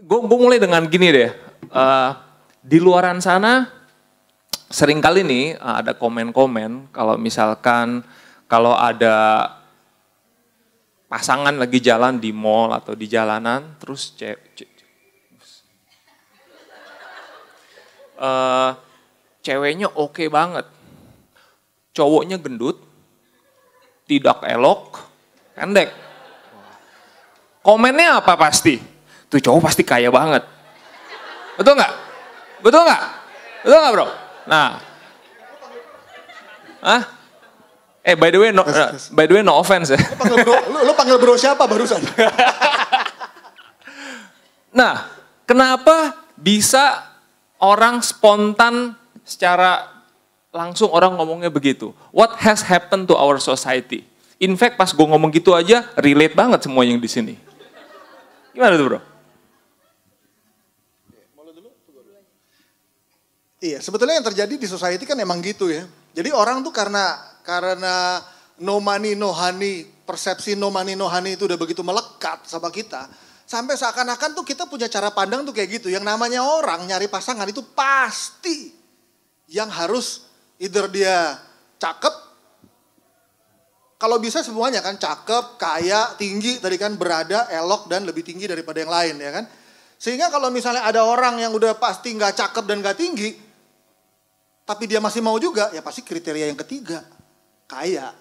Gue mulai dengan gini deh. Di luaran sana seringkali nih ada komen-komen kalau misalkan kalau ada pasangan lagi jalan di mall atau di jalanan terus ceweknya oke banget, cowoknya gendut, tidak elok, pendek. Komennya apa pasti? Tuh cowok pasti kaya banget. Betul nggak? Betul nggak? Betul nggak bro? Nah, by the way no offense ya. Lu panggil bro siapa barusan? Nah, kenapa bisa orang spontan secara langsung orang ngomongnya begitu? What has happened to our society? In fact pas gue ngomong gitu aja relate banget semua yang di sini. Gimana tuh bro? Iya, sebetulnya yang terjadi di society kan emang gitu ya. Jadi orang tuh karena no money no honey, persepsi no money no honey itu udah begitu melekat sama kita. Sampai seakan-akan tuh kita punya cara pandang tuh kayak gitu. Yang namanya orang nyari pasangan itu pasti yang harus either dia cakep, kalau bisa semuanya kan cakep, kaya, tinggi, tadi kan berada, elok dan lebih tinggi daripada yang lain ya kan. Sehingga kalau misalnya ada orang yang udah pasti nggak cakep dan nggak tinggi, tapi dia masih mau juga, ya pasti kriteria yang ketiga, kaya.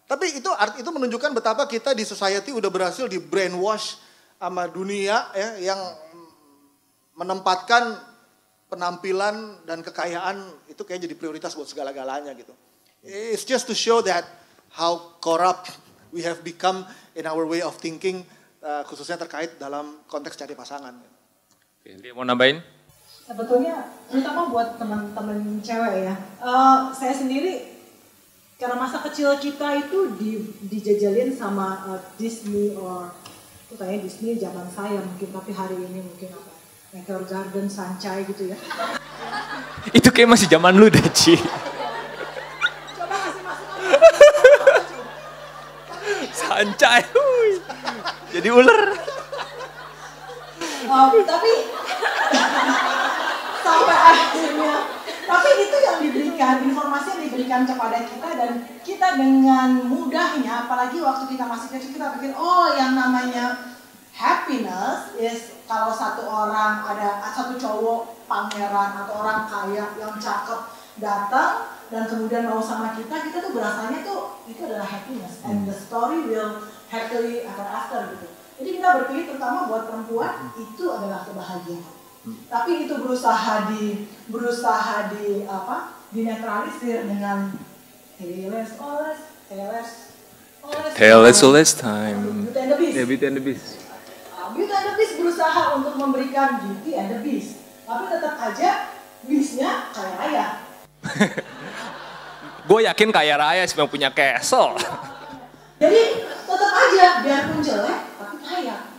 Tapi itu menunjukkan betapa kita di society udah berhasil di brainwash sama dunia ya, yang menempatkan penampilan dan kekayaan itu kayak jadi prioritas buat segala-galanya gitu. It's just to show that how corrupt we have become in our way of thinking, khususnya terkait dalam konteks cari pasangan. Dia mau nambahin? Sebetulnya terutama buat teman-teman cewek ya, saya sendiri karena masa kecil kita itu dijajalin sama Disney itu kayaknya Disney zaman saya mungkin, tapi hari ini mungkin apa, Meteor Garden, Sancai gitu ya. Itu kayak masih zaman lu deh Ci. Coba kasih masuk. Sancai, jadi ular. Tapi sampai akhirnya, tapi itu yang diberikan, informasi yang diberikan kepada kita dan kita dengan mudahnya, apalagi waktu kita masih kecil kita pikir, oh yang namanya happiness is kalau satu orang ada satu cowok pangeran atau orang kaya yang cakep datang dan kemudian mau sama kita tuh berasanya tuh itu adalah happiness and the story will happily ever after gitu. Jadi kita berpikir terutama buat perempuan itu adalah kebahagiaan. Tapi itu berusaha dinetralisir dengan Tell us time. Beauty and the Beast. Yeah, Beauty and the Beast. Beauty and the Beast berusaha untuk memberikan Beauty and the Beast. Tapi tetap aja Beast-nya kaya raya. Gue yakin kaya raya sih yang punya castle. Jadi tetap aja biarpun jelek tapi kaya.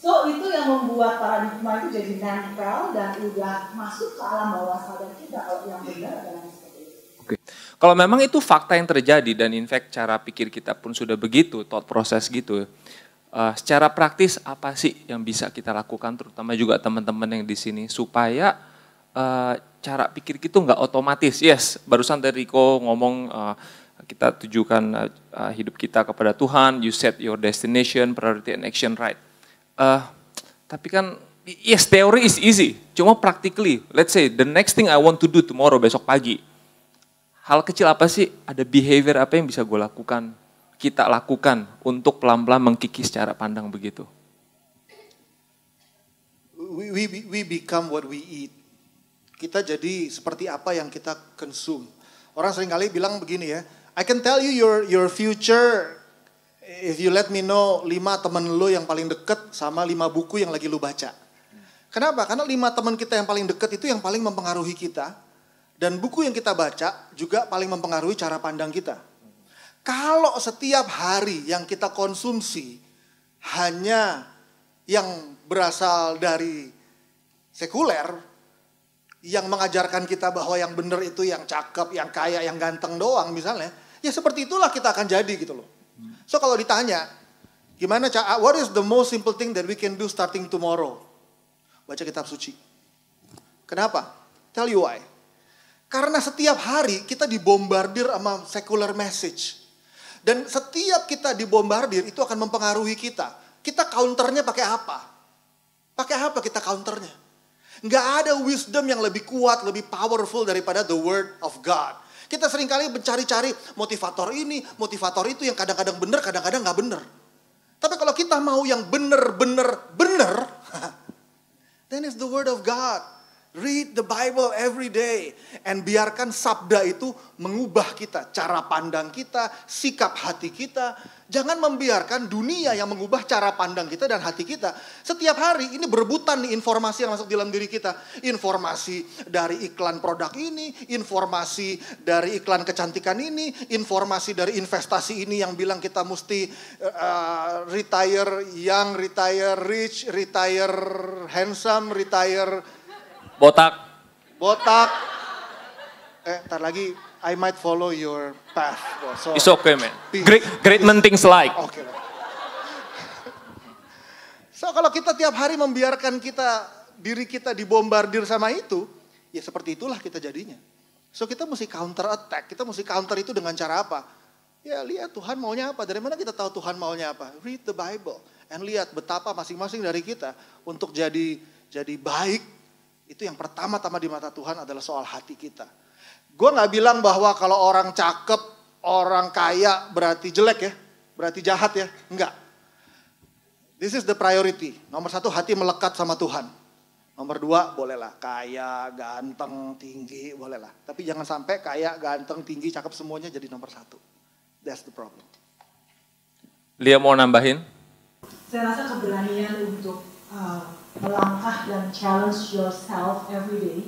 So itu yang membuat paradigma itu jadi nempel dan udah masuk ke alam bawah sadar kita kalau yang benar adalah seperti itu. Oke. Kalau memang itu fakta yang terjadi dan in fact cara pikir kita pun sudah begitu, thought process gitu. Secara praktis apa sih yang bisa kita lakukan terutama juga teman-teman yang di sini supaya cara pikir kita nggak otomatis. Yes, barusan dari Riko ngomong kita tujukan hidup kita kepada Tuhan, you set your destination, priority and action right. Tapi kan, yes teori is easy, cuma practically, let's say the next thing I want to do tomorrow, besok pagi. Hal kecil apa sih, ada behavior apa yang bisa gue lakukan, kita lakukan untuk pelan-pelan mengkikis cara pandang begitu? We become what we eat. Kita jadi seperti apa yang kita consume. Orang seringkali bilang begini ya, I can tell you your future if you let me know 5 teman lo yang paling deket sama 5 buku yang lagi lo baca. Kenapa? Karena 5 teman kita yang paling deket itu yang paling mempengaruhi kita. Dan buku yang kita baca juga paling mempengaruhi cara pandang kita. Kalau setiap hari yang kita konsumsi hanya yang berasal dari sekuler, yang mengajarkan kita bahwa yang benar itu yang cakep, yang kaya, yang ganteng doang misalnya, ya seperti itulah kita akan jadi gitu loh. So kalau ditanya, gimana what is the most simple thing that we can do starting tomorrow? baca kitab suci. Kenapa? Tell you why. Karena setiap hari kita dibombardir sama secular message. Dan setiap kita dibombardir itu akan mempengaruhi kita. Kita counternya pakai apa? Pakai apa kita counternya? Nggak ada wisdom yang lebih kuat, lebih powerful daripada the word of God. Kita seringkali mencari-cari motivator ini, motivator itu yang kadang-kadang benar, kadang-kadang nggak benar. Tapi kalau kita mau yang benar, then it's the word of God. Read the Bible every day. And biarkan sabda itu mengubah kita. Cara pandang kita, sikap hati kita. Jangan membiarkan dunia yang mengubah cara pandang kita dan hati kita. Setiap hari ini berebutan nih informasi yang masuk dalam diri kita. Informasi dari iklan produk ini. Informasi dari iklan kecantikan ini. Informasi dari investasi ini yang bilang kita mesti retire young, retire rich, retire handsome, retire Botak. Ntar lagi I might follow your path. So, It's okay, man. Great men things like. Okay. So kalau kita tiap hari membiarkan diri kita dibombardir sama itu, ya seperti itulah kita jadinya. So kita mesti counter attack. Kita mesti counter itu dengan cara apa? Ya lihat Tuhan maunya apa. Dari mana kita tahu Tuhan maunya apa? Read the Bible. And lihat betapa masing-masing dari kita untuk jadi baik. Itu yang pertama-tama di mata Tuhan adalah soal hati kita. Gue gak bilang bahwa kalau orang cakep, orang kaya berarti jelek ya. Berarti jahat ya. Enggak. This is the priority. Nomor 1 hati melekat sama Tuhan. Nomor 2 bolehlah kaya, ganteng, tinggi, bolehlah. Tapi jangan sampai kaya, ganteng, tinggi, cakep semuanya jadi nomor 1. That's the problem. Lia mau nambahin? Saya rasa keberanian untuk melangkah dan challenge yourself every day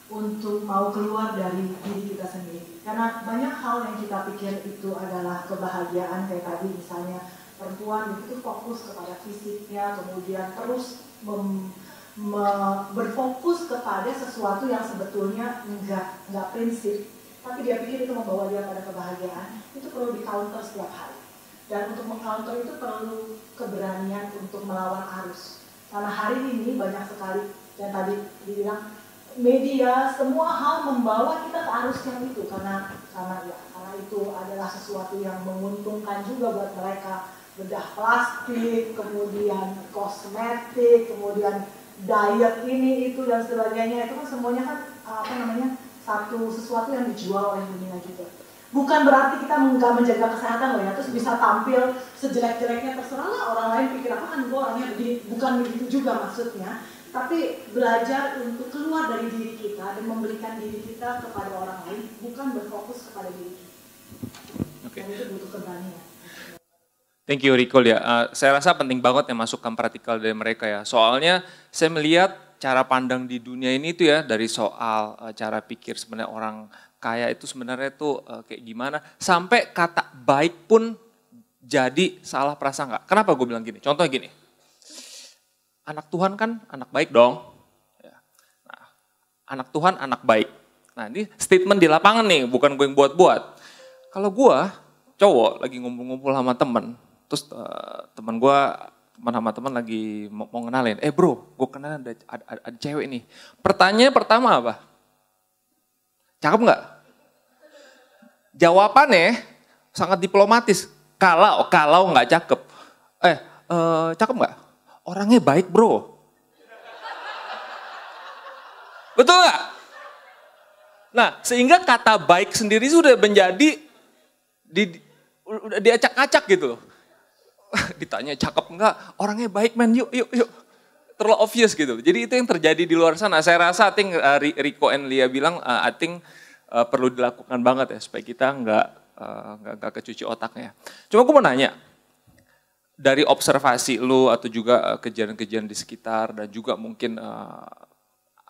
untuk mau keluar dari diri kita sendiri. Karena banyak hal yang kita pikir itu adalah kebahagiaan, kayak tadi misalnya perempuan itu fokus kepada fisiknya, kemudian terus berfokus kepada sesuatu yang sebetulnya enggak prinsip, tapi dia pikir itu membawa dia pada kebahagiaan. Itu perlu di counter setiap hari. Dan untuk meng-counter itu perlu keberanian untuk melawan arus. Karena hari ini banyak sekali yang tadi dibilang media, semua hal membawa kita ke arus yang itu karena itu adalah sesuatu yang menguntungkan juga buat mereka. Bedah plastik, kemudian kosmetik, kemudian diet ini itu dan sebagainya, itu kan semuanya kan sesuatu yang dijual oleh dunia juga. Bukan berarti kita nggak menjaga kesehatan loh ya, terus bisa tampil sejelek-jeleknya, terserah lah orang lain pikir apa kan gue orangnya begini, bukan begitu juga maksudnya. Tapi belajar untuk keluar dari diri kita dan memberikan diri kita kepada orang lain, bukan berfokus kepada diri kita. Okay. Dan itu butuh keberanian. Thank you Rico ya. Saya rasa penting banget ya masukan praktikal dari mereka ya. Soalnya saya melihat cara pandang di dunia ini tuh ya dari soal cara pikir sebenarnya orang kaya itu sebenarnya tuh kayak gimana. Sampai kata baik pun jadi salah prasangka. Kenapa gue bilang gini? Contohnya gini. Anak Tuhan kan anak baik dong. Nah, anak Tuhan anak baik. Nah ini statement di lapangan nih, bukan gue yang buat-buat. Kalau gue cowok lagi ngumpul-ngumpul sama temen. Terus teman sama teman lagi mau ngenalin. Bro, gue kenal ada cewek nih. Pertanyaan pertama apa? Cakep nggak? Jawabannya sangat diplomatis. Kalau nggak cakep. Cakep nggak? Orangnya baik bro. Betul nggak? Nah sehingga kata baik sendiri sudah menjadi diacak-acak gitu loh. Ditanya cakep nggak? Orangnya baik man, yuk. Terlalu obvious gitu. Jadi itu yang terjadi di luar sana. Saya rasa Rico and Lia bilang, perlu dilakukan banget ya supaya kita nggak kecuci otaknya. Cuma aku mau nanya, dari observasi lu atau juga kejadian-kejadian di sekitar dan juga mungkin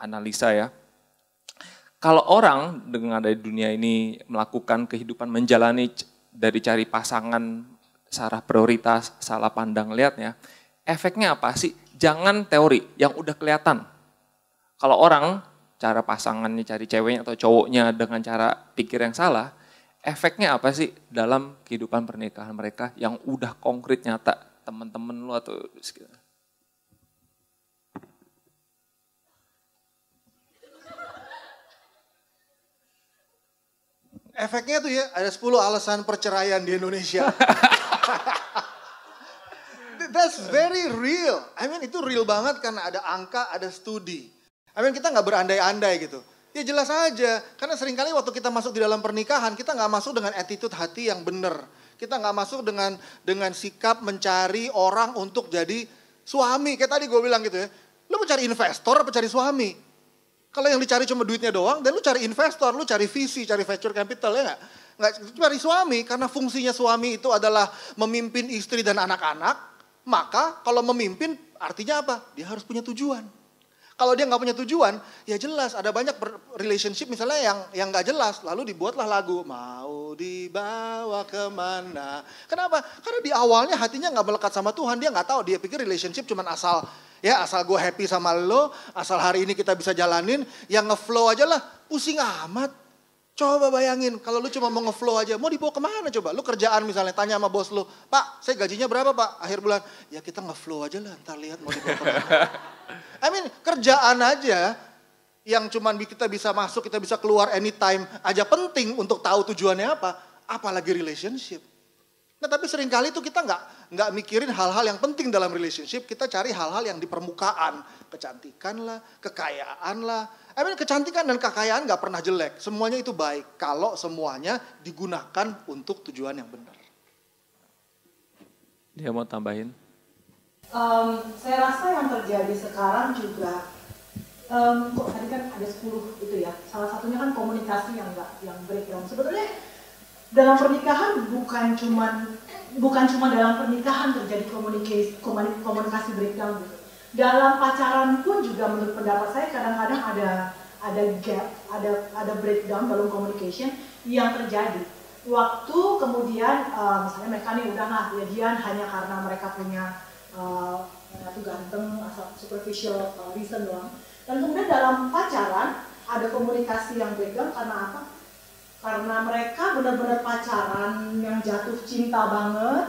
analisa ya. Kalau orang dengan ada di dunia ini melakukan kehidupan menjalani dari cari pasangan, salah prioritas, salah pandang lihatnya, efeknya apa sih? Jangan teori, yang udah kelihatan. Kalau orang cara pasangannya cari ceweknya atau cowoknya dengan cara pikir yang salah, efeknya apa sih dalam kehidupan pernikahan mereka yang udah konkret nyata, teman-teman lu atau sekitar? efeknya tuh ya ada 10 alasan perceraian di Indonesia. That's very real. I mean itu real banget karena ada angka, ada studi. I mean kita nggak berandai-andai gitu. Ya jelas aja, karena seringkali waktu kita masuk di dalam pernikahan, kita nggak masuk dengan attitude hati yang benar. Kita nggak masuk dengan sikap mencari orang untuk jadi suami. Kayak tadi gue bilang gitu ya, lu mau cari investor apa cari suami? Kalau yang dicari cuma duitnya doang, dan lu cari investor, lu cari visi, cari venture capital ya nggak cari suami. Karena fungsinya suami itu adalah memimpin istri dan anak-anak, maka kalau memimpin artinya apa? Dia harus punya tujuan. Kalau dia nggak punya tujuan, ya jelas ada banyak relationship misalnya yang nggak jelas, lalu dibuatlah lagu mau dibawa kemana? Kenapa? Karena di awalnya hatinya nggak melekat sama Tuhan, dia nggak tahu, dia pikir relationship cuma asal gue happy sama lo, asal hari ini kita bisa jalanin, yang ngeflow aja lah, pusing amat. Coba bayangin, kalau lu cuma mau ngeflow aja, mau dibawa kemana coba? Lu kerjaan misalnya, tanya sama bos lu, Pak, saya gajinya berapa Pak? Akhir bulan, ya kita ngeflow aja lah, ntar lihat mau dibawa kemana. I mean, kerjaan aja yang cuman kita bisa masuk, kita bisa keluar anytime aja penting untuk tahu tujuannya apa, apalagi relationship. Nah tapi seringkali tuh kita nggak mikirin hal-hal yang penting dalam relationship, kita cari hal-hal yang di permukaan, kecantikan lah, kekayaan lah. I mean, kecantikan dan kekayaan nggak pernah jelek, semuanya itu baik kalau semuanya digunakan untuk tujuan yang benar. Dia mau tambahin? Saya rasa yang terjadi sekarang juga, kok tadi kan ada 10 itu ya, salah satunya kan komunikasi yang breakdown. Sebetulnya dalam pernikahan bukan cuma dalam pernikahan terjadi komunikasi breakdown gitu. Dalam pacaran pun juga menurut pendapat saya kadang-kadang ada gap, ada breakdown dalam communication yang terjadi. Waktu kemudian misalnya mereka nih udah nggak jadian hanya karena mereka punya tuh ganteng asal superficial reason doang. Dan kemudian dalam pacaran ada komunikasi yang breakdown karena apa? Karena mereka benar-benar pacaran yang jatuh cinta banget,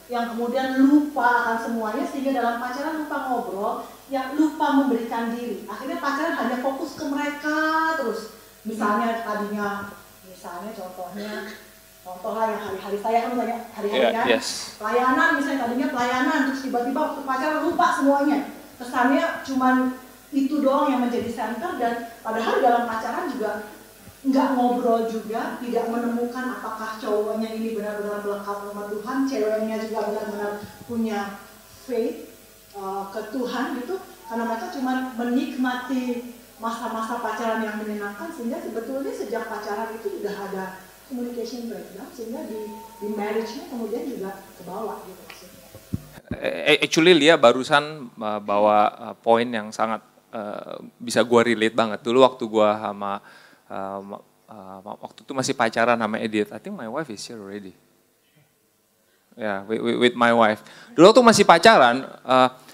yang kemudian lupa akan semuanya sehingga dalam pacaran lupa ngobrol, yang lupa memberikan diri. Akhirnya pacaran hanya fokus ke mereka terus. Misalnya tadinya, contoh lah yang hari-hari saya kan banyak hari-hari kan, pelayanan misalnya tadinya pelayanan, terus tiba-tiba waktu pacaran lupa semuanya. Kesannya cuman itu doang yang menjadi center dan padahal dalam pacaran juga nggak ngobrol juga, tidak menemukan apakah cowoknya ini benar-benar melekat sama Tuhan, ceweknya juga benar-benar punya faith ke Tuhan gitu, karena mereka cuma menikmati masa-masa pacaran yang menyenangkan sehingga sebetulnya sejak pacaran itu sudah ada communication breakdown sehingga di marriage-nya kemudian juga ke bawah gitu maksudnya. Actually Lia barusan bawa poin yang sangat bisa gua relate banget. Dulu waktu gua sama waktu itu masih pacaran sama Edith. I think my wife is here already. Ya, yeah, with my wife. Dulu waktu masih pacaran,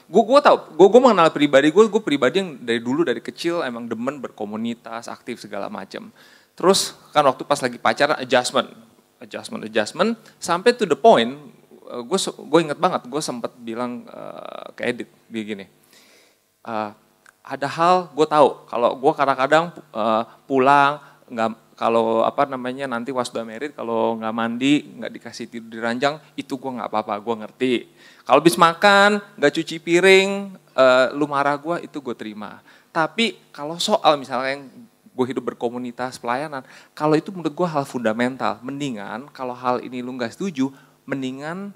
gue mengenal pribadi gue pribadi yang dari dulu dari kecil emang demen berkomunitas, aktif segala macam. Terus kan waktu pas lagi pacaran adjustment sampai to the point, gue inget banget gue sempat bilang ke Edith begini. Ada hal gue tahu kalau gue kadang-kadang pulang nggak kalau nanti was udah married kalau nggak mandi nggak dikasih tidur di ranjang itu gue nggak apa-apa, gue ngerti. Kalau habis makan nggak cuci piring lu marah gue itu gue terima. Tapi kalau soal misalnya yang gue hidup berkomunitas pelayanan, kalau itu menurut gue hal fundamental, mendingan kalau hal ini lu nggak setuju, mendingan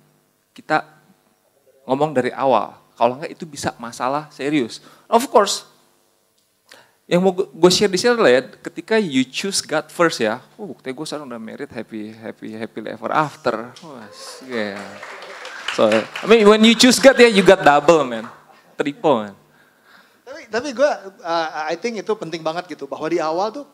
kita ngomong dari awal. Kalau enggak itu bisa masalah serius. Of course, yang mau gue share di sini adalah ya, ketika you choose God first ya, buktinya gue sekarang udah married, happy ever after. Yeah. So, I mean when you choose God ya, you got double man, triple man. Tapi gue, I think itu penting banget gitu, bahwa di awal tuh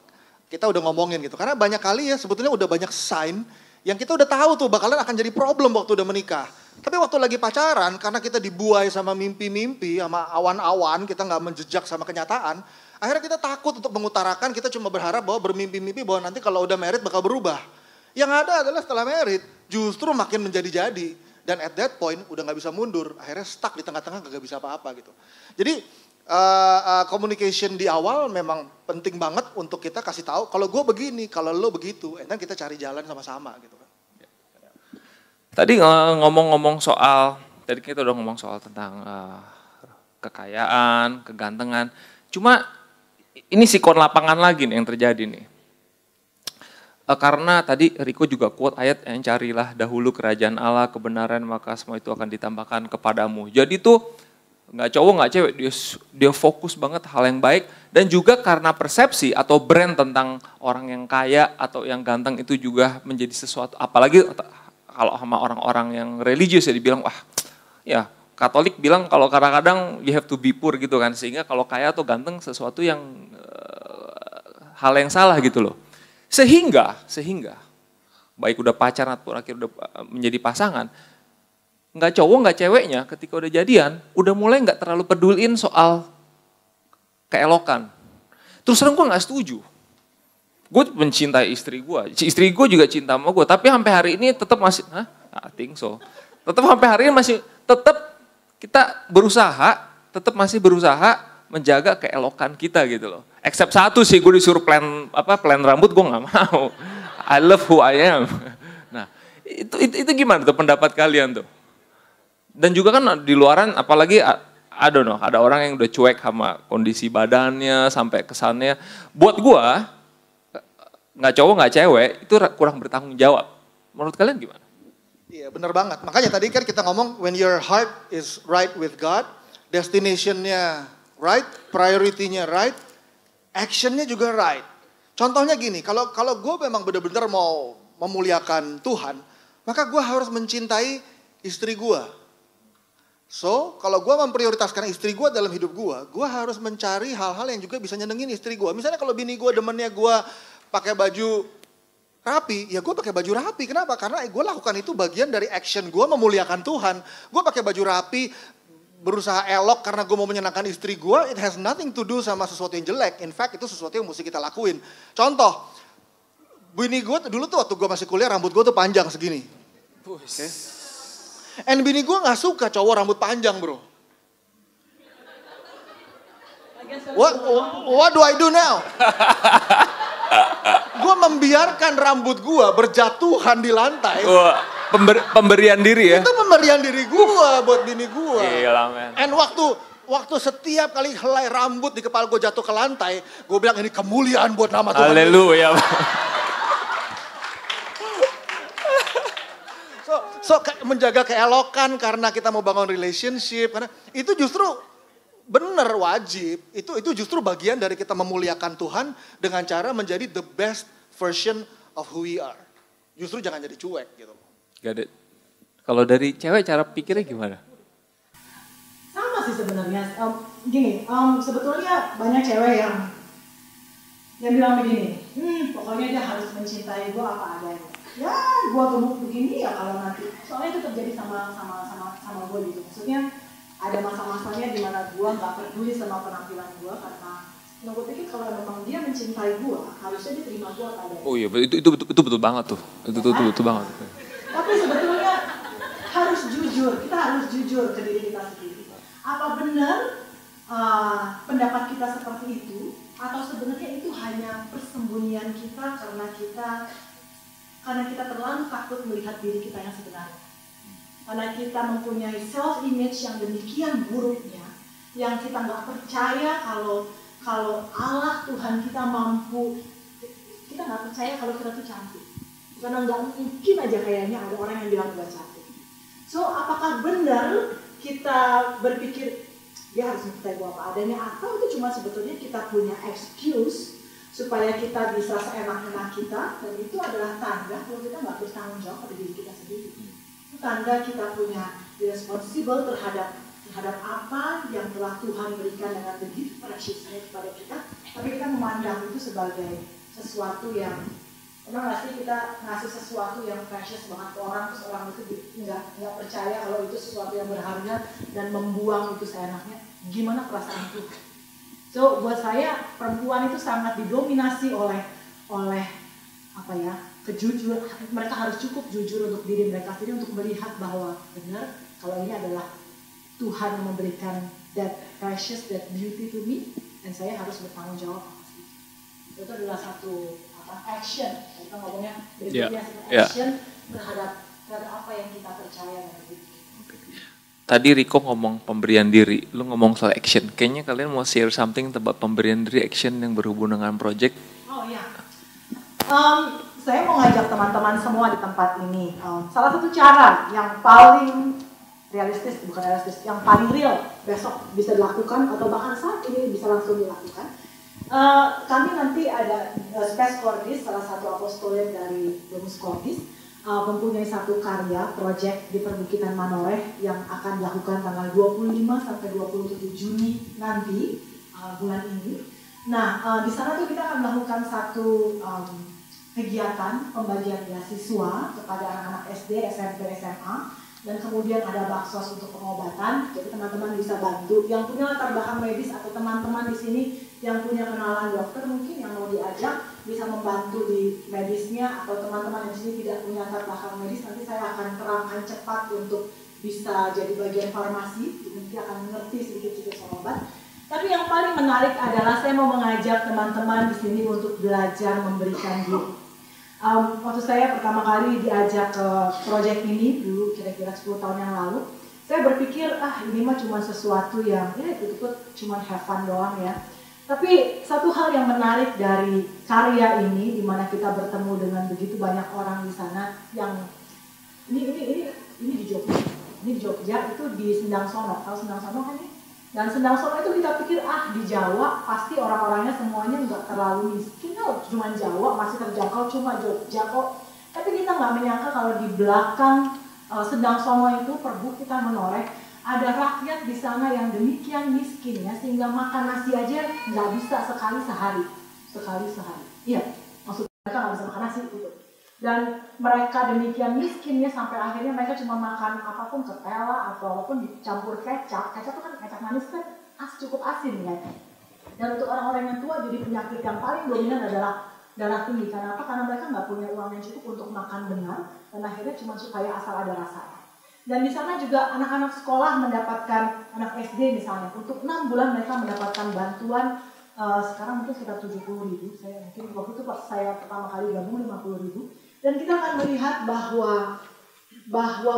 kita udah ngomongin gitu. Karena banyak kali ya sebetulnya udah banyak sign yang kita udah tahu tuh bakalan akan jadi problem waktu udah menikah. Tapi waktu lagi pacaran, karena kita dibuai sama mimpi-mimpi, sama awan-awan, kita gak menjejak sama kenyataan, akhirnya kita takut untuk mengutarakan, kita cuma berharap bahwa bermimpi-mimpi bahwa nanti kalau udah married bakal berubah. Yang ada adalah setelah married, justru makin menjadi-jadi. Dan at that point udah gak bisa mundur, akhirnya stuck di tengah-tengah gak bisa apa-apa gitu. Jadi Communication di awal memang penting banget untuk kita kasih tahu kalau gue begini, kalau lo begitu, dan kita cari jalan sama-sama gitu kan. Tadi ngomong-ngomong soal, tadi kita udah ngomong soal tentang kekayaan, kegantengan. Cuma ini sikon lapangan lagi nih yang terjadi nih. Karena tadi Riko juga quote ayat yang carilah dahulu kerajaan Allah, kebenaran, maka semua itu akan ditambahkan kepadamu. Jadi tuh nggak cowok nggak cewek, dia fokus banget hal yang baik. Dan juga karena persepsi atau brand tentang orang yang kaya atau yang ganteng itu juga menjadi sesuatu. Apalagi kalau sama orang-orang yang religius ya dibilang, wah ya Katolik bilang kalau kadang-kadang you have to be poor gitu kan. Sehingga kalau kaya atau ganteng sesuatu yang hal yang salah gitu loh. Sehingga baik udah pacaran atau akhirnya udah menjadi pasangan, nggak cowok nggak ceweknya ketika udah jadian udah mulai nggak terlalu peduliin soal keelokan. Terus terang gue nggak setuju. Gue mencintai istri gue juga cinta sama gue, tapi sampai hari ini tetap masih, I think so. Tetap sampai hari ini masih tetap kita masih berusaha menjaga keelokan kita gitu loh. Except satu sih, gue disuruh plan rambut, gue nggak mau. I love who I am. Nah, itu gimana tuh pendapat kalian tuh? Dan juga kan di luaran, apalagi I don't know, ada orang yang udah cuek sama kondisi badannya sampai kesannya. Buat gue, nggak cowok nggak cewek itu kurang bertanggung jawab. Menurut kalian gimana? Iya benar banget. Makanya tadi kan kita ngomong when your heart is right with God, destination-nya right, priority-nya right, action-nya juga right. Contohnya gini, kalau gue memang benar-benar mau memuliakan Tuhan, maka gue harus mencintai istri gue. So, kalau gue memprioritaskan istri gue dalam hidup gue harus mencari hal-hal yang juga bisa nyenengin istri gue. Misalnya kalau bini gue demennya gue pakai baju rapi, ya gue pakai baju rapi. Kenapa? Karena gue lakukan itu bagian dari action gue memuliakan Tuhan. Gue pakai baju rapi, berusaha elok karena gue mau menyenangkan istri gue, it has nothing to do sama sesuatu yang jelek. In fact, itu sesuatu yang mesti kita lakuin. Contoh, bini gue dulu tuh waktu gue masih kuliah, rambut gue tuh panjang segini. Okay. And bini gue gak suka cowok rambut panjang bro. What do I do now? Gue membiarkan rambut gue berjatuhan di lantai. Pemberian diri ya? Itu pemberian diri gue buat bini gue. Gila men. And waktu setiap kali helai rambut di kepala gue jatuh ke lantai, gue bilang ini kemuliaan buat nama Tuhan. Haleluya. So menjaga keelokan karena kita mau bangun relationship, karena itu justru benar wajib. Itu justru bagian dari kita memuliakan Tuhan dengan cara menjadi the best version of who we are. Justru jangan jadi cuek gitu. Got it. Kalau dari cewek cara pikirnya gimana? Sama sih sebenarnya. Sebetulnya banyak cewek yang bilang begini, pokoknya dia harus mencintai gue apa adanya. Ya, gue gemuk begini ya kalau nanti. Soalnya itu terjadi sama gue gitu. Maksudnya ada masa-masanya di mana gue nggak peduli sama penampilan gue karena gue pikir kalau memang dia mencintai gue, harusnya dia terima gue apa adanya. Oh iya, itu betul banget tuh. Itu betul banget. Tapi sebetulnya harus jujur, kita harus jujur ke diri kita sendiri. Apa benar pendapat kita seperti itu, atau sebenarnya itu hanya persembunyian kita karena kita terlalu takut melihat diri kita yang sebenarnya. Karena kita mempunyai self-image yang demikian buruknya, yang kita nggak percaya kalau Allah Tuhan kita mampu, kita nggak percaya kalau kita tuh cantik. Karena nggak mungkin aja kayaknya ada orang yang bilang gue cantik. So apakah benar kita berpikir dia harus mencintai gue apa adanya, atau itu cuma sebetulnya kita punya excuse supaya kita bisa seenak-enak kita, dan itu adalah tanda kalau kita nggak bertanggung jawab pada diri kita sendiri. Itu tanda kita punya responsible terhadap apa yang telah Tuhan berikan dengan begitu precious-nya kepada kita, tapi kita memandang itu sebagai sesuatu yang, pernah nggak sih kita ngasih sesuatu yang precious banget ke orang, terus orang itu nggak percaya kalau itu sesuatu yang berharga dan membuang itu seenaknya, gimana perasaan itu? So buat saya perempuan itu sangat didominasi oleh kejujuran. Mereka harus cukup jujur untuk diri mereka sendiri untuk melihat bahwa benar kalau ini adalah Tuhan yang memberikan that precious, that beauty to me, dan saya harus bertanggung jawab atas itu. Itu adalah satu action, kita ngomongnya berikutnya action terhadap apa yang kita percaya dan begitu. Tadi Riko ngomong pemberian diri, lu ngomong soal action. Kayaknya kalian mau share something tentang pemberian diri action yang berhubungan dengan project. Oh iya. Saya mau ngajak teman-teman semua di tempat ini. Salah satu cara yang paling realistis, bukan realistis, yang paling real besok bisa dilakukan atau bahkan saat ini bisa langsung dilakukan. Kami nanti ada Spes Cordis, salah satu apostolit dari Domus Cordis, mempunyai satu karya project di perbukitan Manoreh yang akan dilakukan tanggal 25 sampai 27 Juni nanti bulan ini. Nah, di sana tuh kita akan melakukan satu kegiatan pembagian beasiswa kepada anak-anak SD, SMP, SMA, dan kemudian ada baksos untuk pengobatan. Jadi teman-teman bisa bantu yang punya latar belakang medis atau teman-teman di sini yang punya kenalan dokter mungkin yang mau diajak bisa membantu di medisnya, atau teman-teman di sini tidak punya latar belakang medis, nanti saya akan terangkan cepat untuk bisa jadi bagian farmasi, nanti akan mengerti sedikit-sedikit soal obat. Tapi yang paling menarik adalah saya mau mengajak teman-teman di sini untuk belajar memberikan diri. Waktu saya pertama kali diajak ke proyek ini dulu kira-kira 10 tahun yang lalu, saya berpikir ini mah cuma sesuatu yang ya ikut-ikut cuma have fun doang ya. Tapi satu hal yang menarik dari karya ini, di mana kita bertemu dengan begitu banyak orang di sana yang ini di Jogja, itu di Sendang Sono, tahu Sendang Sono kan nih? Dan Sendang Sono itu kita pikir di Jawa pasti orang-orangnya semuanya nggak terlalu miskin, cuma Jawa masih terjangkau, cuma Jogja kok. Tapi kita nggak menyangka kalau di belakang Sendang Sono itu perbukitan Menoreh ada rakyat di sana yang demikian miskinnya sehingga makan nasi aja nggak bisa sekali sehari. Iya, maksudnya mereka nggak bisa makan nasi gitu. Dan mereka demikian miskinnya sampai akhirnya mereka cuma makan apapun ketela atau apapun dicampur kecap. Kecap itu kan kecap manis kan cukup asin ya. Dan untuk orang-orang yang tua jadi penyakit yang paling dominan adalah darah tinggi. Karena apa? Karena mereka nggak punya uang yang cukup untuk makan benar dan akhirnya cuma supaya asal ada rasanya. Dan di sana juga anak-anak sekolah mendapatkan, anak SD misalnya, untuk 6 bulan mereka mendapatkan bantuan, sekarang mungkin sekitar 70.000, saya mungkin waktu itu pas saya pertama kali gabung 50.000. Dan kita akan melihat bahwa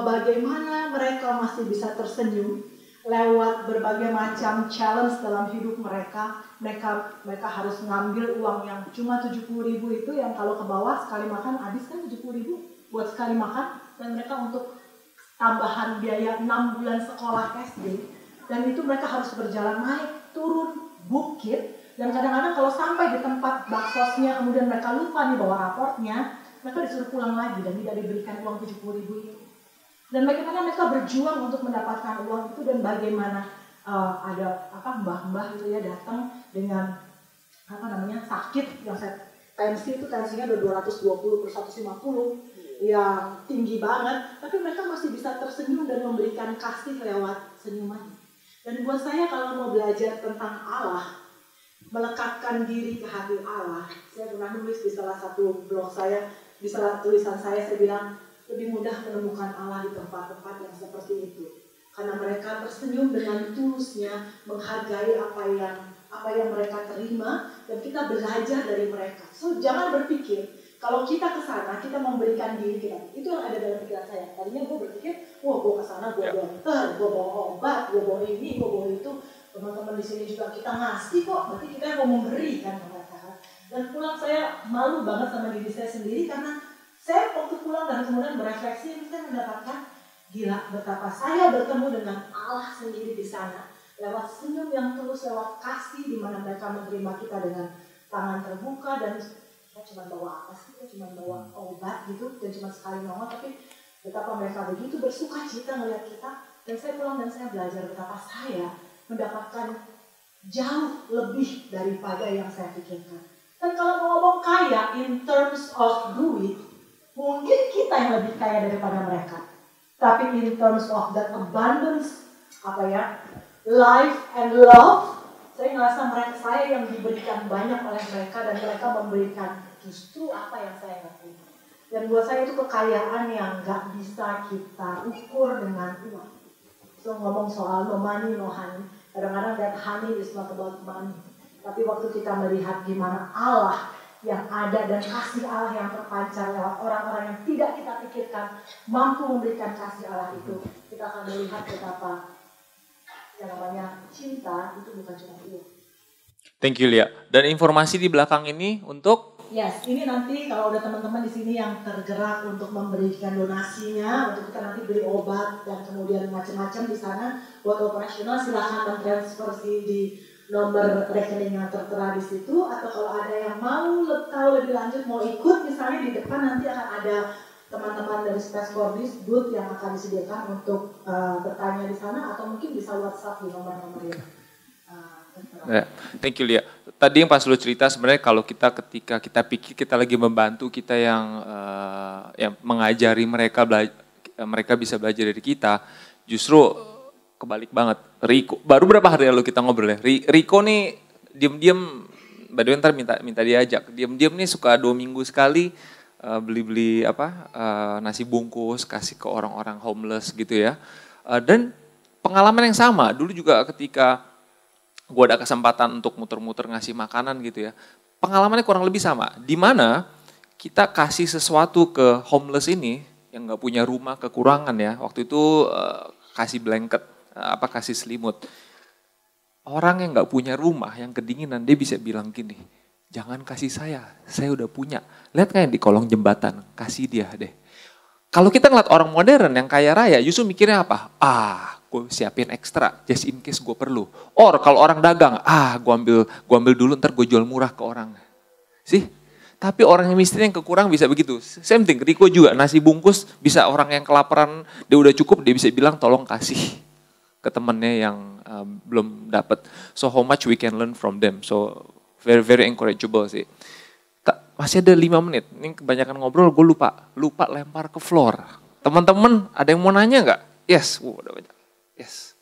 bagaimana mereka masih bisa tersenyum lewat berbagai macam challenge dalam hidup mereka. Mereka harus ngambil uang yang cuma 70.000 itu, yang kalau ke bawah sekali makan habis kan 70.000 buat sekali makan, dan mereka untuk tambahan biaya 6 bulan sekolah SD, dan itu mereka harus berjalan naik turun bukit, dan kadang-kadang kalau sampai di tempat baksosnya kemudian mereka lupa nih bawa raportnya, mereka disuruh pulang lagi dan tidak diberikan uang 70.000 itu. Dan bagaimana mereka berjuang untuk mendapatkan uang itu, dan bagaimana ada mbah-mbah itu ya datang dengan sakit yang tensi itu tensinya udah 220/150 yang tinggi banget, tapi mereka masih bisa tersenyum dan memberikan kasih lewat senyuman. Dan buat saya kalau mau belajar tentang Allah, melekatkan diri ke hati Allah, saya pernah nulis di salah satu blog saya, di salah tulisan saya bilang lebih mudah menemukan Allah di tempat-tempat yang seperti itu, karena mereka tersenyum dengan tulusnya, menghargai apa yang mereka terima, dan kita belajar dari mereka. So jangan berpikir kalau kita ke sana, kita memberikan diri kita. Itu yang ada dalam pikiran saya. Tadinya gue berpikir, wah gue ke sana, gue dokter, gue bawa obat, gue bawa ini, gue bawa itu. Teman-teman di sini juga kita ngasih kok, berarti kita yang mau memberi kan mereka. Dan pulang saya malu banget sama diri saya sendiri, karena saya waktu pulang dan kemudian berefleksi, saya mendapatkan gila betapa saya bertemu dengan Allah sendiri di sana. Lewat senyum yang tulus, lewat kasih, di mana mereka menerima kita dengan tangan terbuka, dan kita cuma bawa apa sih, kita cuma bawa obat gitu, dan cuma sekali nongol, tapi betapa mereka begitu bersuka cita melihat kita. Dan saya pulang dan saya belajar betapa saya mendapatkan jauh lebih daripada yang saya pikirkan. Dan kalau mau ngomong kaya in terms of duit, mungkin kita yang lebih kaya daripada mereka. Tapi in terms of that abundance, life and love, saya ngerasa saya yang diberikan banyak oleh mereka, dan mereka memberikan justru apa yang saya ngerti. Dan buat saya itu kekayaan yang gak bisa kita ukur dengan uang. So ngomong soal no money, no honey, Kadang-kadang that honey is not about money. Tapi waktu kita melihat gimana Allah yang ada dan kasih Allah yang terpancar lewat orang-orang yang tidak kita pikirkan mampu memberikan kasih Allah itu, kita akan melihat betapa yang namanya cinta itu bukan cuma itu. Thank you Lia. Dan informasi di belakang ini untuk? Yes, ini nanti kalau ada teman-teman di sini yang tergerak untuk memberikan donasinya, untuk kita nanti beli obat dan kemudian macam-macam di sana buat operasional, silahkan transfer di nomor rekening yang tertera di situ, atau kalau ada yang mau tahu lebih lanjut, mau ikut misalnya di depan nanti akan ada teman-teman dari Space Cordis booth yang akan disediakan untuk bertanya di sana, atau mungkin bisa WhatsApp di nomor-nomor yang thank you Lia. Tadi yang pas lu cerita sebenarnya kalau ketika kita pikir kita lagi membantu kita yang mengajari mereka bisa belajar dari kita, justru kebalik banget. Riko, baru berapa hari lalu kita ngobrol ya. Riko nih diam-diam, by the way ntar minta diajak. Diam-diam nih suka 2 minggu sekali beli-beli nasi bungkus kasih ke orang-orang homeless gitu ya. Dan pengalaman yang sama dulu juga ketika gue ada kesempatan untuk muter-muter ngasih makanan gitu ya. Pengalamannya kurang lebih sama. Di mana kita kasih sesuatu ke homeless ini yang nggak punya rumah, kekurangan ya. Waktu itu kasih blanket, kasih selimut. Orang yang nggak punya rumah, yang kedinginan, dia bisa bilang gini, jangan kasih saya udah punya. Lihat kayak di kolong jembatan, kasih dia deh. Kalau kita ngeliat orang modern yang kaya raya, justru mikirnya apa? Gue siapin ekstra, just in case gue perlu. Or kalau orang dagang, gue ambil dulu, ntar gue jual murah ke orang. Sih? Tapi orang yang miskin yang kekurang bisa begitu. Same thing, Riko juga nasi bungkus bisa orang yang kelaparan, dia udah cukup, dia bisa bilang tolong kasih ke temennya yang belum dapat. So how much we can learn from them. So very very encourageable sih. Masih ada 5 menit, ini kebanyakan ngobrol, gue lupa lempar ke floor. Teman-teman ada yang mau nanya nggak? Yes, udah banyak. Yes.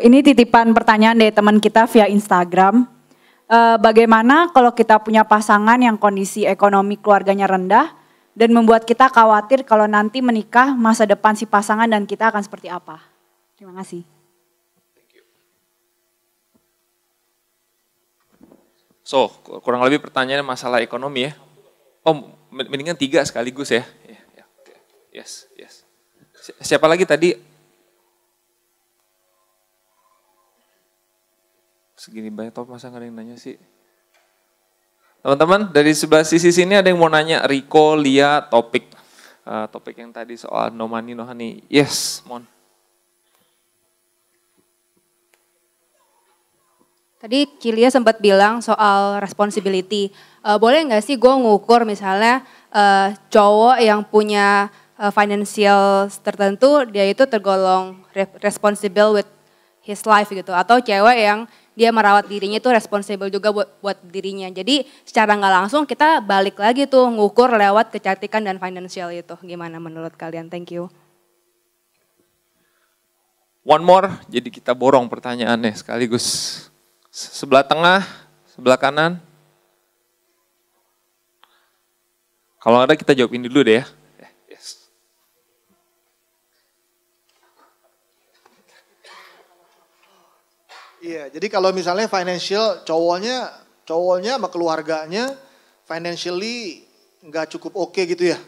Ini titipan pertanyaan dari teman kita via Instagram. Bagaimana kalau kita punya pasangan yang kondisi ekonomi keluarganya rendah dan membuat kita khawatir kalau nanti menikah masa depan si pasangan dan kita akan seperti apa? Terima kasih. So, kurang lebih pertanyaannya masalah ekonomi ya. Mendingan 3 sekaligus ya. Yes. Siapa lagi tadi? Segini banyak top masa nggak ada yang nanya sih. Teman-teman dari sebelah sisi sini ada yang mau nanya, Riko, Lia, topik yang tadi soal no money, no honey. Yes, Mon. Tadi Cilia sempat bilang soal responsibility. Boleh nggak sih gue ngukur misalnya cowok yang punya financial tertentu, dia itu tergolong responsible with his life gitu. Atau cewek yang dia merawat dirinya itu responsible juga buat dirinya. Jadi secara nggak langsung kita balik lagi tuh ngukur lewat kecantikan dan financial itu. Gimana menurut kalian? Thank you. One more, jadi kita borong pertanyaannya sekaligus. Sebelah tengah, sebelah kanan. Kalau ada kita jawabin dulu deh ya. Yes. Iya, jadi kalau misalnya financial cowoknya sama keluarganya financially nggak cukup oke gitu ya.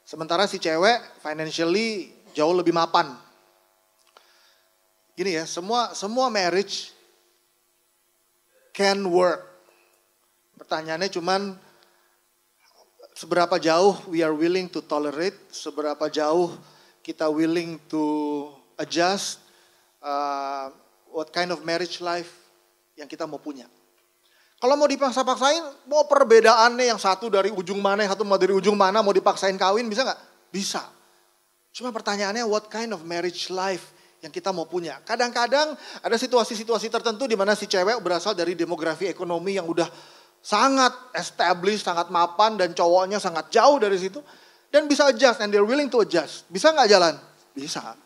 Sementara si cewek financially jauh lebih mapan. Gini ya, semua marriage can work. Pertanyaannya cuman seberapa jauh we are willing to tolerate, seberapa jauh kita willing to adjust, what kind of marriage life yang kita mau punya. Kalau mau dipaksa-paksain, mau perbedaannya yang satu dari ujung mana, yang satu mau dari ujung mana, mau dipaksain kawin, bisa nggak? Bisa. Cuma pertanyaannya what kind of marriage life yang kita mau punya. Kadang-kadang ada situasi-situasi tertentu di mana si cewek berasal dari demografi ekonomi yang udah sangat established, sangat mapan, dan cowoknya sangat jauh dari situ. Dan bisa adjust, and they're willing to adjust. Bisa nggak jalan? Bisa.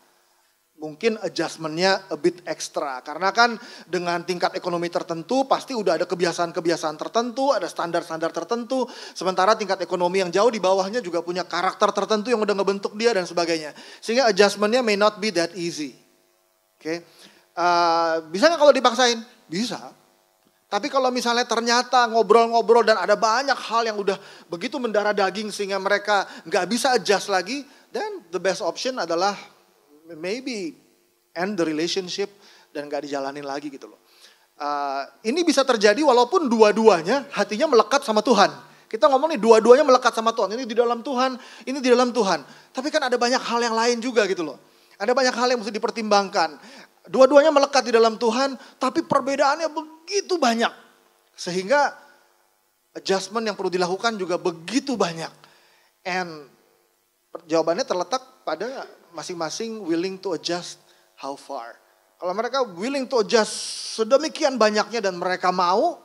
mungkin adjustment-nya a bit extra. Karena kan dengan tingkat ekonomi tertentu pasti udah ada kebiasaan-kebiasaan tertentu, ada standar-standar tertentu. Sementara tingkat ekonomi yang jauh di bawahnya juga punya karakter tertentu yang udah ngebentuk dia dan sebagainya. Sehingga adjustment-nya may not be that easy. Oke, bisa nggak kalau dipaksain? Bisa. Tapi kalau misalnya ternyata ngobrol-ngobrol dan ada banyak hal yang udah begitu mendarah daging sehingga mereka nggak bisa adjust lagi, then the best option adalah maybe end the relationship dan gak dijalanin lagi gitu loh. Ini bisa terjadi walaupun dua-duanya hatinya melekat sama Tuhan. Kita ngomong nih dua-duanya melekat sama Tuhan. Ini di dalam Tuhan, ini di dalam Tuhan. Tapi kan ada banyak hal yang lain juga gitu loh. Ada banyak hal yang mesti dipertimbangkan. Dua-duanya melekat di dalam Tuhan, tapi perbedaannya begitu banyak. Sehingga adjustment yang perlu dilakukan juga begitu banyak. And jawabannya terletak pada masing-masing willing to adjust how far. Kalau mereka willing to adjust sedemikian banyaknya dan mereka mau,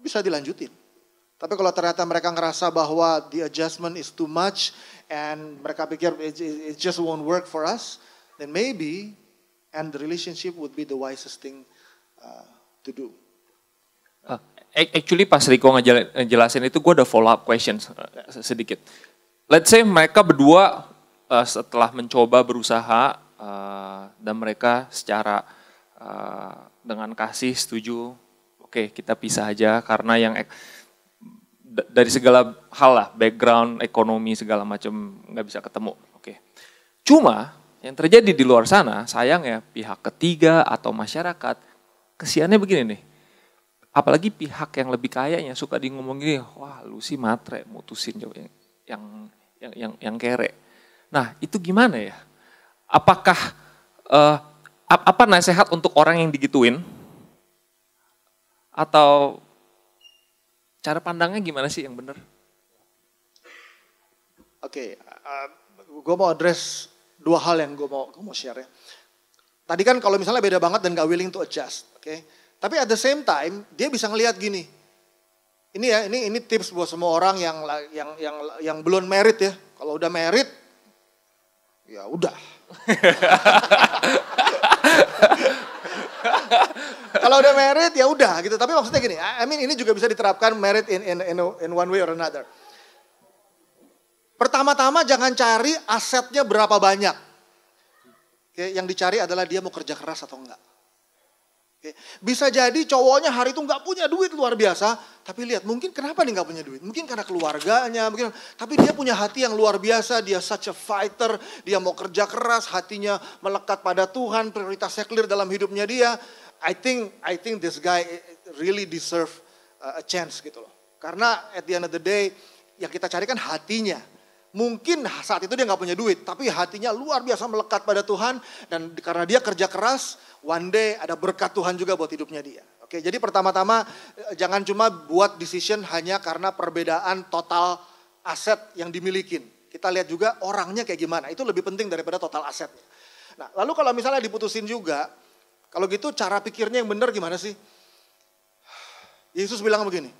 bisa dilanjutin. Tapi kalau ternyata mereka ngerasa bahwa the adjustment is too much and mereka pikir it just won't work for us, then maybe and the relationship would be the wisest thing to do. Actually pas Riko ngejelasin itu gue ada follow up questions sedikit. Let's say mereka berdua setelah mencoba berusaha dan mereka secara dengan kasih setuju, oke, kita pisah aja karena yang dari segala hal lah, background, ekonomi segala macam nggak bisa ketemu. Oke. Cuma yang terjadi di luar sana, sayangnya pihak ketiga atau masyarakat kesiannya begini nih. Apalagi pihak yang lebih kayanya suka di ngomong gini, wah lu sih matre mutusin yang kere. Nah itu gimana ya? Apakah apa nasihat untuk orang yang digituin? Atau cara pandangnya gimana sih yang benar? Oke, gue mau address dua hal yang gue mau share ya. Tadi kan kalau misalnya beda banget dan gak willing to adjust, oke? Tapi at the same time dia bisa ngelihat gini. Ini ya, ini tips buat semua orang yang belum married ya. Kalau udah married, ya udah. Kalau udah married ya udah gitu. Tapi maksudnya gini, I mean ini juga bisa diterapkan married in one way or another. Pertama-tama jangan cari asetnya berapa banyak. Oke, yang dicari adalah dia mau kerja keras atau enggak. Oke, bisa jadi cowoknya hari itu nggak punya duit luar biasa, tapi lihat mungkin kenapa dia nggak punya duit? Mungkin karena keluarganya, mungkin. Tapi dia punya hati yang luar biasa, dia such a fighter, dia mau kerja keras, hatinya melekat pada Tuhan, prioritasnya clear dalam hidupnya dia. I think this guy really deserve a chance gitu loh. Karena at the end of the day yang kita cari kan hatinya. Mungkin saat itu dia nggak punya duit, tapi hatinya luar biasa melekat pada Tuhan dan karena dia kerja keras, one day ada berkat Tuhan juga buat hidupnya dia. Oke, jadi pertama-tama jangan cuma buat decision hanya karena perbedaan total aset yang dimilikin. Kita lihat juga orangnya kayak gimana, itu lebih penting daripada total asetnya. Nah, lalu kalau misalnya diputusin juga, kalau gitu cara pikirnya yang benar gimana sih? Yesus bilang begini,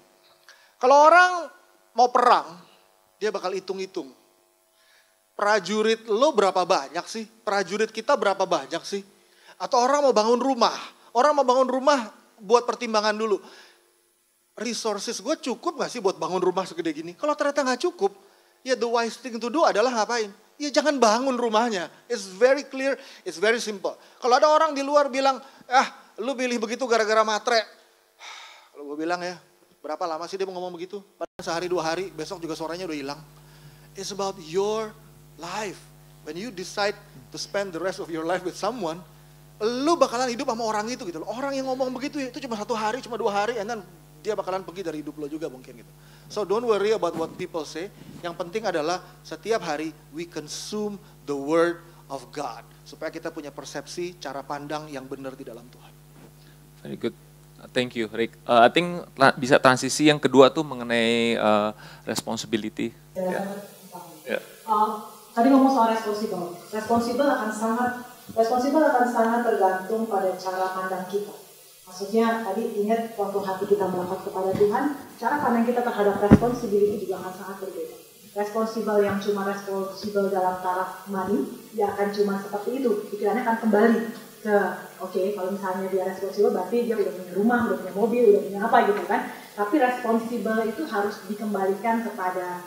kalau orang mau perang, dia bakal hitung-hitung. Prajurit lo berapa banyak sih? Prajurit kita berapa banyak sih? Atau orang mau bangun rumah. Orang mau bangun rumah buat pertimbangan dulu. Resources gue cukup gak sih buat bangun rumah segede gini? Kalau ternyata gak cukup, ya the wise thing to do adalah ngapain? Ya jangan bangun rumahnya. It's very clear, it's very simple. Kalau ada orang di luar bilang, lu pilih begitu gara-gara matre. Kalau gue bilang ya, berapa lama sih dia mau ngomong begitu? Padahal sehari 2 hari, besok juga suaranya udah hilang. It's about your life. When you decide to spend the rest of your life with someone, lu bakalan hidup sama orang itu gitu loh. Orang yang ngomong begitu itu cuma 1 hari, cuma 2 hari, and then dia bakalan pergi dari hidup lo juga mungkin gitu. So don't worry about what people say. Yang penting adalah setiap hari we consume the word of God. Supaya kita punya persepsi, cara pandang yang benar di dalam Tuhan. Very good. Thank you, Rick. I think bisa transisi yang kedua tuh mengenai responsibility. Tadi ngomong soal responsible. Responsible akan sangat tergantung pada cara pandang kita. Maksudnya tadi ingat waktu hati kita melekat kepada Tuhan, cara pandang kita terhadap responsibility juga akan sangat berbeda. Responsibel yang cuma responsibel dalam taraf money, dia akan cuma seperti itu, pikirannya akan kembali ke oke, kalau misalnya dia responsibel berarti dia udah punya rumah, udah punya mobil, udah punya apa gitu kan. Tapi responsibel itu harus dikembalikan kepada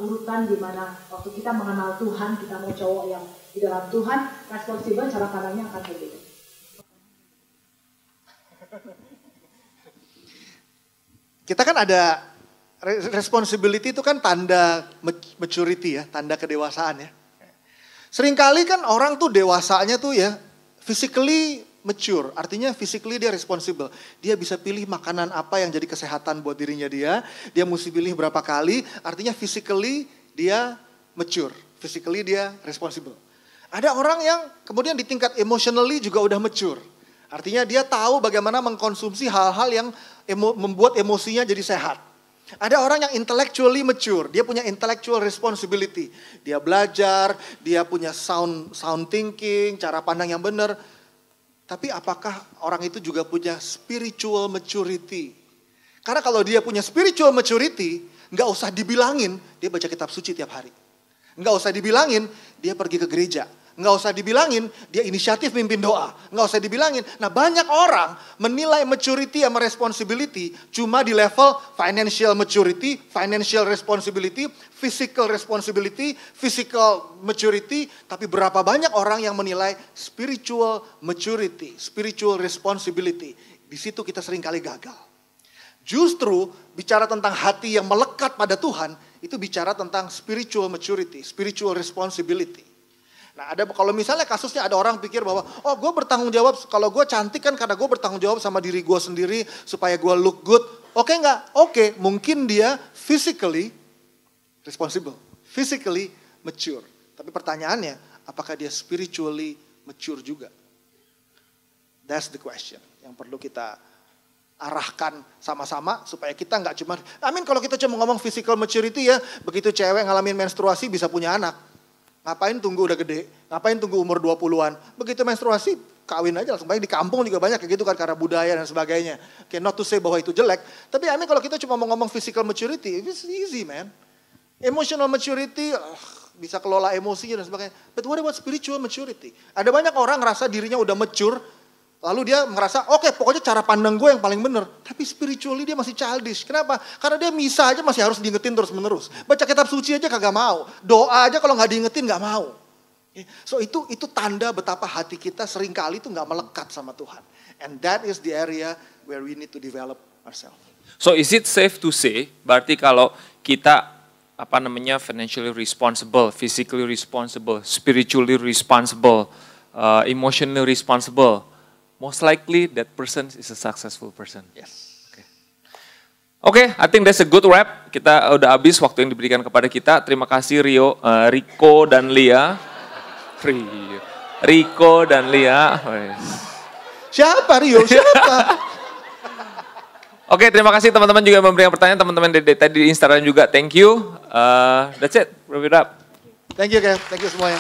urutan di mana waktu kita mengenal Tuhan, kita mau cowok yang di dalam Tuhan, responsibel cara pandangnya akan berbeda. Kita kan ada responsibility itu kan tanda maturity ya, tanda kedewasaan ya. Seringkali kan orang tuh dewasanya tuh ya physically mature, artinya physically dia responsible. Dia bisa pilih makanan apa yang jadi kesehatan buat dirinya dia mesti pilih berapa kali, artinya physically dia mature, physically dia responsible. Ada orang yang kemudian di tingkat emotionally juga udah mature. Artinya dia tahu bagaimana mengkonsumsi hal-hal yang membuat emosinya jadi sehat. Ada orang yang intellectually mature, dia punya intellectual responsibility. Dia belajar, dia punya sound thinking, cara pandang yang benar. Tapi apakah orang itu juga punya spiritual maturity? Karena kalau dia punya spiritual maturity, nggak usah dibilangin, dia baca kitab suci tiap hari. Nggak usah dibilangin, dia pergi ke gereja. Nggak usah dibilangin, dia inisiatif mimpin doa. Nggak usah dibilangin. Nah banyak orang menilai maturity sama responsibility cuma di level financial maturity, financial responsibility, physical maturity. Tapi berapa banyak orang yang menilai spiritual maturity, spiritual responsibility. Di situ kita seringkali gagal. Justru bicara tentang hati yang melekat pada Tuhan, itu bicara tentang spiritual maturity, spiritual responsibility. Nah kalau misalnya kasusnya ada orang pikir bahwa, oh gue bertanggung jawab, kalau gue cantik kan karena gue bertanggung jawab sama diri gue sendiri supaya gue look good. Oke nggak? Oke, mungkin dia physically responsible, physically mature. Tapi pertanyaannya, apakah dia spiritually mature juga? That's the question yang perlu kita arahkan sama-sama supaya kita nggak cuma, kalau kita cuma ngomong physical maturity ya, begitu cewek ngalamin menstruasi bisa punya anak. Ngapain tunggu udah gede, ngapain tunggu umur 20-an. Begitu menstruasi, kawin aja langsung. Baik di kampung juga banyak kayak gitu kan, karena budaya dan sebagainya. Okay, not to say bahwa itu jelek. Tapi kalau kita cuma mau ngomong physical maturity, it's easy man. Emotional maturity, bisa kelola emosinya dan sebagainya. But what about spiritual maturity? Ada banyak orang ngerasa dirinya udah mature, lalu dia merasa, oke, pokoknya cara pandang gue yang paling benar. Tapi spiritually dia masih childish. Kenapa? Karena dia misa aja masih harus diingetin terus-menerus. Baca kitab suci aja kagak mau. Doa aja kalau nggak diingetin nggak mau. So itu tanda betapa hati kita seringkali itu nggak melekat sama Tuhan. And that is the area where we need to develop ourselves. So is it safe to say, berarti kalau kita financially responsible, physically responsible, spiritually responsible, emotionally responsible, most likely that person is a successful person. Yes. Oke, I think that's a good wrap. Kita udah habis waktu yang diberikan kepada kita. Terima kasih Rico dan Lia. Rico dan Lia. Siapa Rio? Siapa? Oke, terima kasih teman-teman juga memberikan pertanyaan. Teman-teman tadi di Instagram juga. Thank you. That's it. Wrap it up. Thank you, Kev. Thank you semuanya.